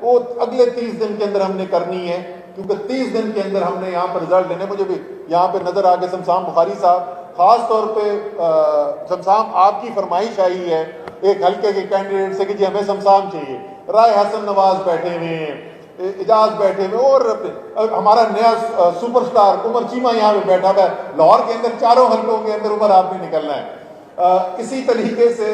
وہ اگلے 30 دن کے اندر ہم نے کرنی ہے، کیونکہ 30 دن کے اندر ہم نے یہاں پر رزلٹ لینے۔ مجھے بھی یہاں پہ نظر آ کے شمشان بخاری صاحب، خاص طور پہ شمشان آپ کی فرمائش آئی ہے ایک حلقے کے کینڈیڈیٹ سے کہ جی ہمیں شمشان چاہیے، رائے حسن نواز بیٹھے ہوئے ہیں، اعجاز بیٹھے ہوئے، اور ہمارا نیا سپر سٹار عمر چیمہ یہاں پہ بیٹھا ہوا ہے۔ لاہور کے اندر چاروں حلقوں کے اندر عمر آپ نے نکلنا ہے۔ اسی طریقے سے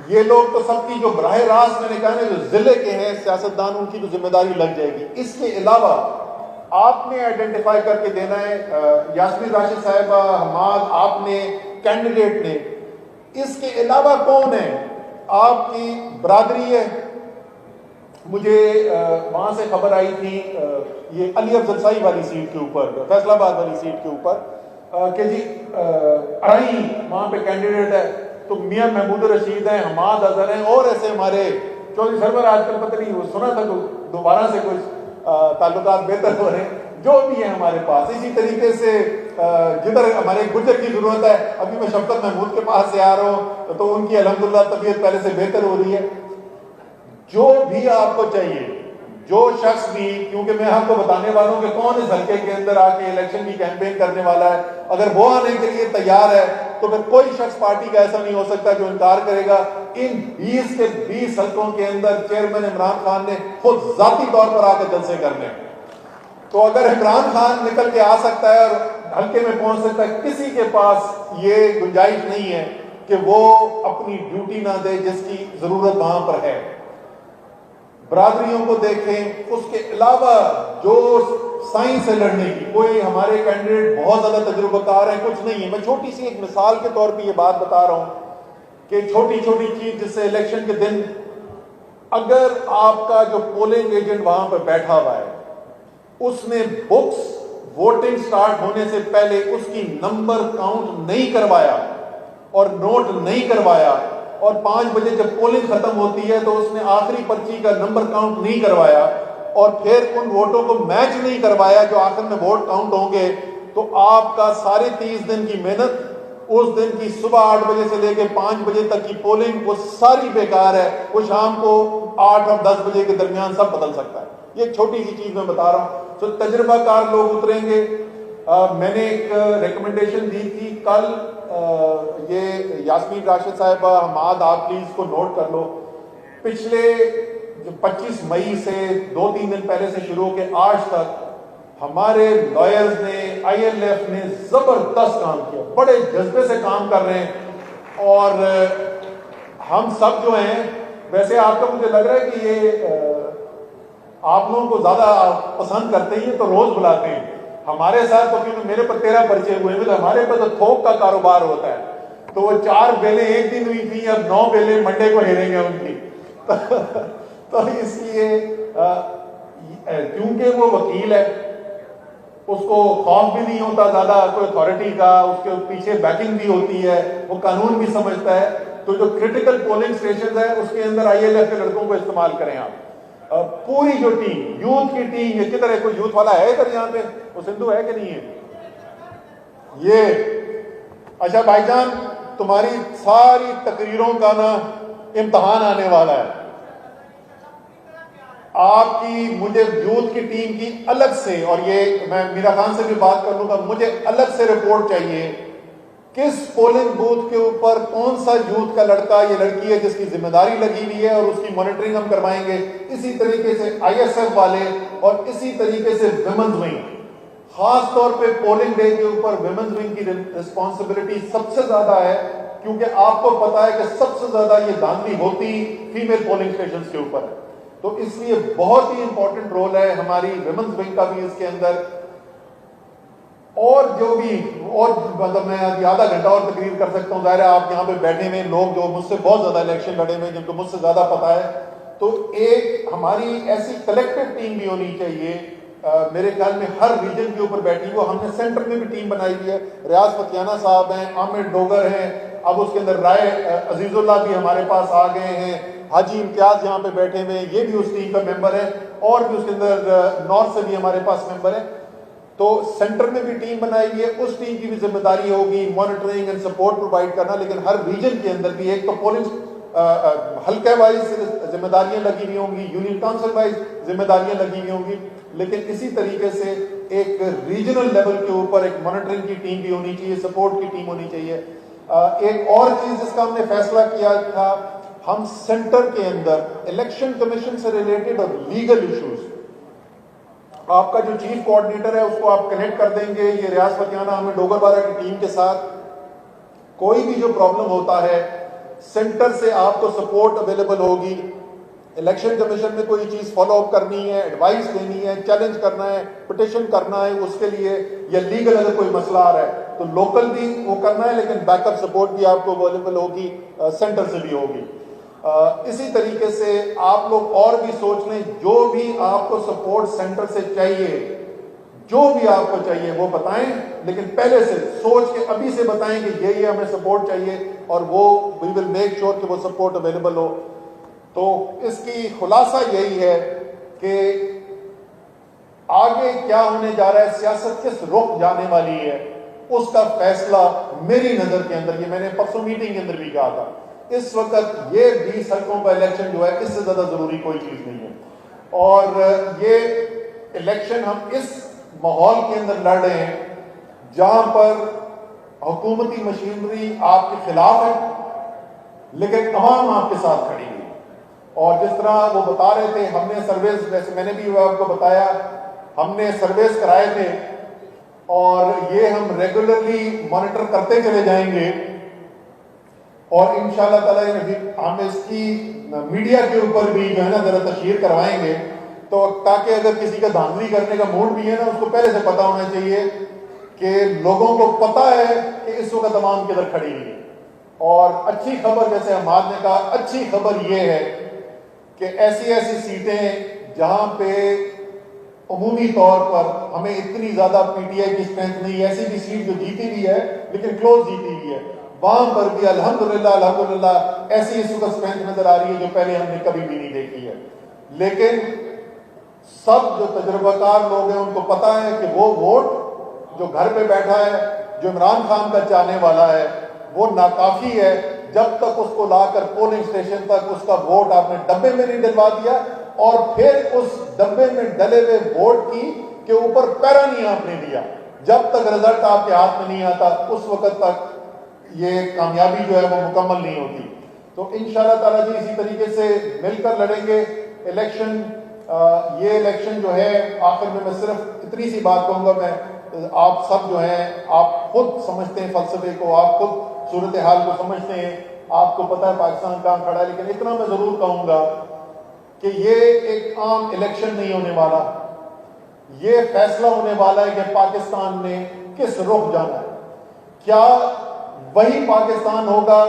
یہ لوگ تو سب کی جو براہ راست میں نے کہا نا جو ضلع کے ہیں سیاستدان، ان کی تو ذمہ داری لگ جائے گی۔ اس کے علاوہ آپ نے آئیڈینٹیفائی کر کے دینا ہے، یاسمین راشد صاحبہ، حماد، آپ نے کینڈیڈیٹ نے، اس کے علاوہ کون ہے آپ کی برادری ہے۔ مجھے وہاں سے خبر آئی تھی یہ علی افضل سائی والی سیٹ کے اوپر، فیصل آباد والی سیٹ کے اوپر کہ جی ارائی وہاں پہ کینڈیڈیٹ ہے، تو میاں محمود رشید ہیں، حماد اظہر ہیں، اور ایسے ہمارے چودھری سرور آج کل پتہ نہیں وہ سنا تھا دوبارہ سے کچھ تعلقات بہتر ہو رہے ہیں، جو بھی ہیں ہمارے پاس۔ اسی طریقے سے جدھر ہمارے گجر کی ضرورت ہے، ابھی میں شفقت محمود کے پاس سے آ رہا ہوں تو ان کی الحمدللہ طبیعت پہلے سے بہتر ہو رہی ہے۔ جو بھی آپ کو چاہیے، جو شخص بھی، کیونکہ میں آپ کو بتانے والا ہوں کہ کون اس حلقے کے اندر آ کے الیکشن کی کیمپین کرنے والا ہے، اگر وہ آنے کے لیے تیار ہے تو پھر کوئی شخص پارٹی کا ایسا نہیں ہو سکتا جو انکار کرے گا۔ ان 20 کے 20 حلقوں کے اندر چیئرمین عمران خان نے خود ذاتی طور پر آ کے جلسے کرنے، تو اگر عمران خان نکل کے آ سکتا ہے اور حلقے میں پہنچ سکتا ہے، کسی کے پاس یہ گنجائش نہیں ہے کہ وہ اپنی ڈیوٹی نہ دے جس کی ضرورت وہاں پر ہے۔ برادریوں کو دیکھیں، اس کے علاوہ جو سائنس سے لڑنے کی، کوئی ہمارے کینڈیڈیٹ بہت زیادہ تجربہ کار ہیں، کچھ نہیں ہے۔ میں چھوٹی سی ایک مثال کے طور پہ یہ بات بتا رہا ہوں کہ چھوٹی چھوٹی چیز جس سے الیکشن کے دن اگر آپ کا جو پولنگ ایجنٹ وہاں پہ بیٹھا ہوا ہے اس نے بکس ووٹنگ سٹارٹ ہونے سے پہلے اس کی نمبر کاؤنٹ نہیں کروایا اور نوٹ نہیں کروایا، اور 5 بجے جب پولنگ ختم ہوتی ہے تو اس نے آخری پرچی کا نمبر کاؤنٹ نہیں کروایا اور پھر ان ووٹوں کو میچ نہیں کروایا جو آخر میں ووٹ کاؤنٹ ہوں گے، تو آپ کا سارے 30 دن کی محنت، اس دن کی صبح 8 بجے سے لے کے 5 بجے تک کی پولنگ، وہ ساری بیکار ہے۔ وہ شام کو 8 اور 10 بجے کے درمیان سب بدل سکتا ہے۔ یہ ایک چھوٹی سی چیز میں بتا رہا ہوں۔ تو تجربہ کار لوگ اتریں گے۔ میں نے ایک ریکمنڈیشن دی تھی کل، یہ یاسمین راشد صاحبہ، حماد، آپ پلیز کو نوٹ کر لو، پچھلے 25 مئی سے 2-3 دن پہلے سے شروع ہو کے آج تک ہمارے لائرز نے، آئی ایل ایف نے زبردست کام کیا، بڑے جذبے سے کام کر رہے ہیں، اور ہم سب جو ہیں، ویسے آپ کا مجھے لگ رہا ہے کہ یہ آپ لوگوں کو زیادہ پسند کرتے ہیں تو روز بلاتے ہیں، ہمارے ساتھ تو کیونکہ میرے پر 13 پرچے ہوئے ہیں، ہمارے پر تو تھوک کا کاروبار ہوتا ہے، تو وہ 4 بیلیں ایک دن ہوئی تھیں، اب 9 بیلیں منڈے کو ہیریں گے ان کی تو اس لیے کیونکہ وہ وکیل ہے، اس کو خوف بھی نہیں ہوتا زیادہ کوئی اتھارٹی کا، اس کے پیچھے بیکنگ بھی ہوتی ہے، وہ قانون بھی سمجھتا ہے، تو جو کرٹیکل پولنگ سٹیشنز ہیں اس کے اندر آئی ایل ایف کے لڑکوں کو استعمال کریں آپ۔ پوری جو ٹیم، یوتھ کی ٹیم، یہ کدھر ہے، کوئی یوتھ والا ہے ادھر یہاں پہ، وہ سندھو ہے کہ نہیں ہے یہ؟ اچھا بھائی جان، تمہاری ساری تقریروں کا نا امتحان آنے والا ہے، آپ کی مجھے یوتھ کی ٹیم کی الگ سے، اور یہ میں میرا خان سے بھی بات کر لوں گا، مجھے الگ سے رپورٹ چاہیے کس پولنگ بوتھ کے اوپر کون سا یوتھ کا لڑکا یا لڑکی ہے جس کی ذمہ داری لگی ہوئی ہے، اور اس کی مانیٹرنگ ہم کروائیں گے۔ اسی طریقے سے آئی ایس ایف والے، اور اسی طریقے سے ویمنز ونگ، خاص طور پہ پولنگ ڈے کے اوپر ویمنز ونگ کی رسپانسبلٹی سب سے زیادہ ہے، کیونکہ آپ کو پتا ہے کہ سب سے زیادہ یہ دھاندلی ہوتی فیمیل پولنگ اسٹیشنز کے اوپر ہے، تو اس لیے بہت ہی امپورٹنٹ رول ہے ہماری ویمنز ونگ کا بھی اس کے اندر۔ اور جو بھی، اور مطلب میں آدھا گھنٹہ اور تقریر کر سکتا ہوں، ظاہر ہے آپ یہاں پہ بیٹھے ہوئے لوگ جو مجھ سے بہت زیادہ الیکشن لڑے ہوئے، جن کو مجھ سے زیادہ پتا ہے، تو ایک ہماری ایسی کلیکٹو ٹیم بھی ہونی چاہیے، میرے خیال میں ہر ریجن کے اوپر بیٹھی ہو۔ ہم نے سینٹر میں بھی ٹیم بنائی ہوئی ہے، ریاض فتیانہ صاحب ہیں، عامر ڈوگر ہیں، اب اس کے اندر رائے عزیز اللہ بھی ہمارے پاس آ گئے ہیں، حاجی امتیاز یہاں پہ بیٹھے ہوئے ہیں، یہ بھی اس ٹیم کا ممبر ہے، اور بھی اس کے اندر نارتھ سے بھی ہمارے پاس ممبر ہے۔ تو سینٹر میں بھی ٹیم بنائی ہوئی ہے، اس ٹیم کی بھی ذمہ داری ہوگی مانیٹرنگ اینڈ سپورٹ پرووائڈ کرنا، لیکن ہر ریجن کے اندر بھی، ایک تو پولنگ حلقے وائز ذمہ داریاں لگی ہوئی ہوں گی، یونین کونسل وائز ذمہ داریاں لگی ہوئی ہوں گی، لیکن اسی طریقے سے ایک ریجنل لیول کے اوپر ایک مانیٹرنگ کی ٹیم بھی ہونی چاہیے، سپورٹ کی ٹیم ہونی چاہیے۔ ایک اور چیز جس کا ہم نے فیصلہ کیا تھا، ہم سینٹر کے اندر الیکشن کمیشن سے ریلیٹڈ اور لیگل ایشوز، آپ کا جو چیف کوآرڈینیٹر ہے اس کو آپ کنیکٹ کر دیں گے یہ ریاض فتیانہ ہمیں ڈوگر بارہ کی ٹیم کے ساتھ، کوئی بھی جو پرابلم ہوتا ہے سینٹر سے آپ کو سپورٹ اویلیبل ہوگی۔ الیکشن کمیشن میں کوئی چیز فالو اپ کرنی ہے، ایڈوائس دینی ہے، چیلنج کرنا ہے، پٹیشن کرنا ہے اس کے لیے، یا لیگل اگر کوئی مسئلہ آ رہا ہے تو لوکل بھی وہ کرنا ہے، لیکن بیک اپ سپورٹ بھی آپ کو اویلیبل ہوگی، سینٹر سے بھی ہوگی۔ اسی طریقے سے آپ لوگ اور بھی سوچ لیں، جو بھی آپ کو سپورٹ سینٹر سے چاہیے، جو بھی آپ کو چاہیے وہ بتائیں، لیکن پہلے سے سوچ کے ابھی سے بتائیں کہ یہ ہمیں سپورٹ چاہیے، اور وہ وی ول میک شیور کہ وہ سپورٹ اویلیبل ہو۔ تو اس کی خلاصہ یہی ہے کہ آگے کیا ہونے جا رہا ہے، سیاست کس رخ جانے والی ہے، اس کا فیصلہ میری نظر کے اندر، یہ میں نے پرسوں میٹنگ کے اندر بھی کہا تھا، اس وقت یہ 20 حلقوں کا الیکشن جو ہے اس سے زیادہ ضروری کوئی چیز نہیں ہے، اور یہ الیکشن ہم اس ماحول کے اندر لڑ رہے ہیں جہاں پر حکومتی مشینری آپ کے خلاف ہے لیکن عوام آپ کے ساتھ کھڑی ہے۔ اور جس طرح وہ بتا رہے تھے، ہم نے سرویز، ویسے میں نے بھی آپ کو بتایا، ہم نے سرویز کرائے تھے اور یہ ہم ریگولرلی مانیٹر کرتے چلے جائیں گے، اور انشاءاللہ تعالی ہم اس کی میڈیا کے اوپر بھی جو ہے نا ذرا تشہیر کروائیں گے، تو تاکہ اگر کسی کا دھاندلی کرنے کا موڈ بھی ہے نا، اس کو پہلے سے پتا ہونا چاہیے کہ لوگوں کو پتا ہے کہ اس وقت عوام کدھر کھڑی ہے۔ اور اچھی خبر، جیسے حماد نے کہا، اچھی خبر یہ ہے کہ ایسی ایسی سیٹیں جہاں پہ عمومی طور پر ہمیں اتنی زیادہ پی ٹی آئی کی اسٹرینتھ نہیں، ایسی بھی سیٹ جو جیتی بھی ہے لیکن کلوز جیتی بھی ہے، وہاں پر بھی الحمدللہ ایسی اس وقت اسٹرینتھ نظر آ رہی ہے جو پہلے ہم نے کبھی بھی نہیں دیکھی ہے۔ لیکن سب جو تجربہ کار لوگ ہیں ان کو پتا ہے کہ وہ ووٹ جو گھر پہ بیٹھا ہے، جو عمران خان کا چاہنے والا ہے، وہ ناکافی ہے جب تک اس کو لا کر پولنگ اسٹیشن تک اس کا ووٹ آپ نے ڈبے میں نہیں ڈلوا دیا، اور پھر اس ڈبے میں ڈلے ہوئے ووٹ کی کے اوپر پیرا نہیں آپ نے دیا، جب تک رزلٹ آپ کے ہاتھ میں نہیں آتا اس وقت تک یہ کامیابی جو ہے وہ مکمل نہیں ہوتی۔ تو انشاءاللہ تعالیٰ جی اسی طریقے سے مل کر لڑیں گے الیکشن۔ یہ الیکشن جو ہے، آخر میں صرف اتنی سی بات کہوں گا، میں آپ سب جو ہیں آپ خود سمجھتے ہیں فلسفے کو، آپ خود صورتحال کو سمجھتے ہیں، آپ کو پتہ ہے پاکستان کہاں کھڑا ہے، لیکن اتنا میں ضرور کہوں گا کہ یہ ایک عام الیکشن نہیں ہونے والا، یہ فیصلہ ہونے والا ہے کہ پاکستان نے کس رخ جانا ہے۔ کیا وہی پاکستان ہوگا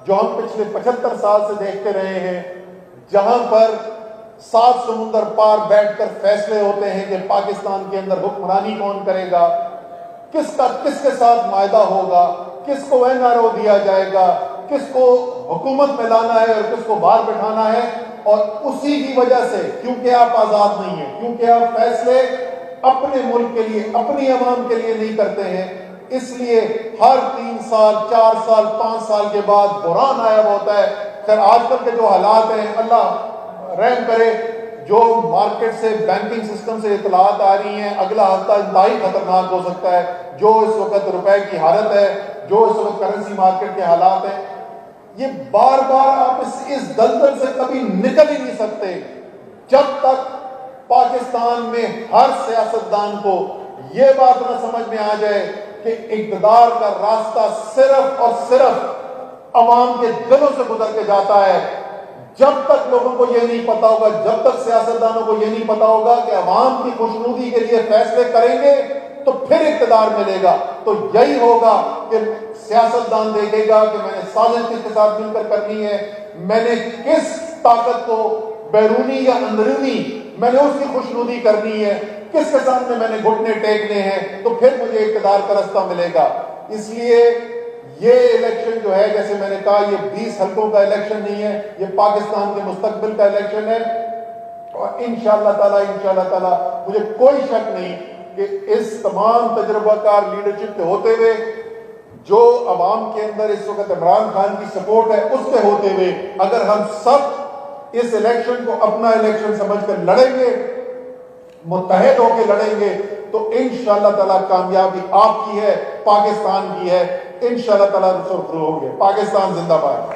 جو ہم پچھلے 75 سال سے دیکھتے رہے ہیں، جہاں پر 7 سمندر پار بیٹھ کر فیصلے ہوتے ہیں کہ پاکستان کے اندر حکمرانی کون کرے گا، کس کے ساتھ معاہدہ ہوگا، کس کو این آر او دیا جائے گا، کس کو حکومت میں لانا ہے اور کس کو باہر بٹھانا ہے، اور اسی کی وجہ سے کیونکہ آپ آزاد نہیں ہیں، کیونکہ آپ فیصلے اپنے ملک کے لیے، اپنی عوام کے لیے نہیں کرتے ہیں، اس لیے ہر 3 سال 4 سال 5 سال کے بعد بحران آیا ہوتا ہے۔ خیر آج کل کے جو حالات ہیں، اللہ رحم کرے، جو مارکیٹ سے، بینکنگ سسٹم سے اطلاعات آ رہی ہیں، اگلا ہفتہ انتہائی خطرناک ہو سکتا ہے، جو اس وقت روپے کی حالت ہے، جو اس وقت کرنسی مارکیٹ کے حالات ہیں، یہ بار بار آپ اس دلدل سے کبھی نکل ہی نہیں سکتے جب تک پاکستان میں ہر سیاستدان کو یہ بات نہ سمجھ میں آ جائے کہ اقتدار کا راستہ صرف اور صرف عوام کے دلوں سے گزر کے جاتا ہے۔ جب تک لوگوں کو یہ نہیں پتا ہوگا، جب تک سیاستدانوں کو یہ نہیں پتا ہوگا کہ عوام کی خوشنودی کے لیے فیصلے کریں گے تو پھر اقتدار ملے گا، تو یہی ہوگا کہ سیاستدان دیکھے گا کہ میں نے سازش کس کے ساتھ مل کر کرنی ہے، میں نے کس طاقت کو بیرونی یا اندرونی میں نے اس کی خوشنودی کرنی ہے، کس کے سامنے میں نے گھٹنے ٹیکنے ہیں، تو پھر مجھے اقتدار کا رستہ ملے گا۔ اس لیے یہ الیکشن جو ہے، جیسے میں نے کہا، یہ 20 حلقوں کا الیکشن نہیں ہے، یہ پاکستان کے مستقبل کا الیکشن ہے، اور انشاءاللہ تعالی مجھے کوئی شک نہیں کہ اس تمام تجربہ کار لیڈرشپ کے ہوتے ہوئے جو عوام کے اندر اس وقت عمران خان کی سپورٹ ہے اس کے ہوتے ہوئے اگر ہم سب اس الیکشن کو اپنا الیکشن سمجھ کر لڑیں گے، متحد ہو کے لڑیں گے، تو انشاءاللہ تعالیٰ کامیابی آپ کی ہے، پاکستان کی ہے، انشاءاللہ تعالیٰ سرخرو ہوں گے۔ پاکستان زندہ باد۔